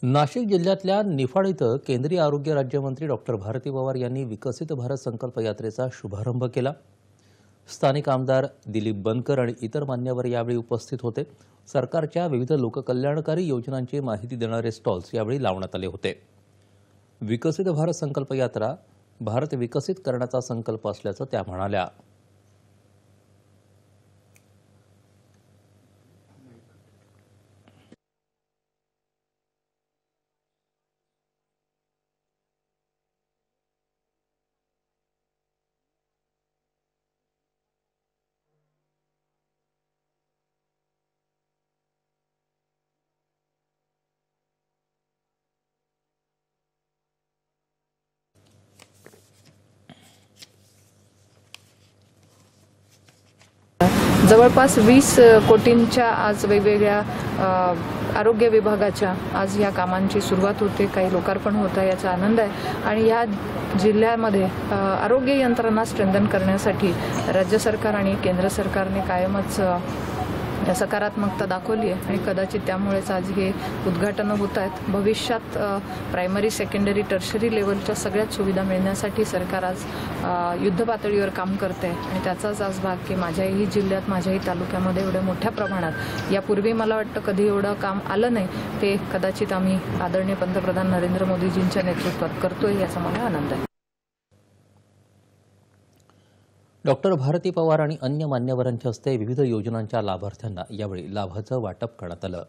नाशिक जिल्ह्यातल्या निफाड इथं केंद्रीय आरोग्य राज्यमंत्री डॉक्टर भारती पवार यांनी विकसित भारत संकल्प यात्रेचा शुभारंभ केला। स्थानिक आमदार दिलीप बनकर आणि इतर मान्यवर यावेळी उपस्थित होते। सरकारच्या विविध लोककल्याणकारी योजनांची माहिती देणारे स्टॉल्स यावेळी लावण्यात आले होते। विकसित भारत संकल्प यात्रा भारत विकसित करण्याचा संकल्प असल्याचं त्या म्हणाल्या। जवळपास 20 कोटींच्या आज वेगवेगळ्या आरोग्य विभागाच्या आज या कामांची सुरुवात होते। काही लोकार्पण होतं, याचा आनंद आहे। आणि या जिल्ह्यामध्ये आरोग्य यंत्रणा स्ट्रेंथन करण्यासाठी राज्य सरकार आणि केंद्र सरकारने कायमच सकारात्मकता दाखवली आहे आणि कदाचित त्यामुळेच आज हे उद्घाटन होत आहेत। भविष्यात प्रायमरी, सेकंडरी, टर्शरी लेवलच्या सगळ्याच सुविधा मिळण्यासाठी सरकार आज युद्ध पातळीवर काम करते आणि त्याचाच आज भाग की माझ्याही जिल्ह्यात, माझ्याही तालुक्यामध्ये एवढ्या मोठ्या प्रमाणात यापूर्वी मला वाटतं कधी एवढं काम आलं नाही, ते कदाचित आम्ही आदरणीय पंतप्रधान नरेंद्र मोदीजींच्या नेतृत्वात करतोय, याचा मला आनंद आहे। डॉक्टर भारती पवार आणि अन्य मान्यवरांच्या हस्ते विविध योजनांच्या लाभार्थ्यांना यावेळी लाभाचं वाटप करण्यात आलं।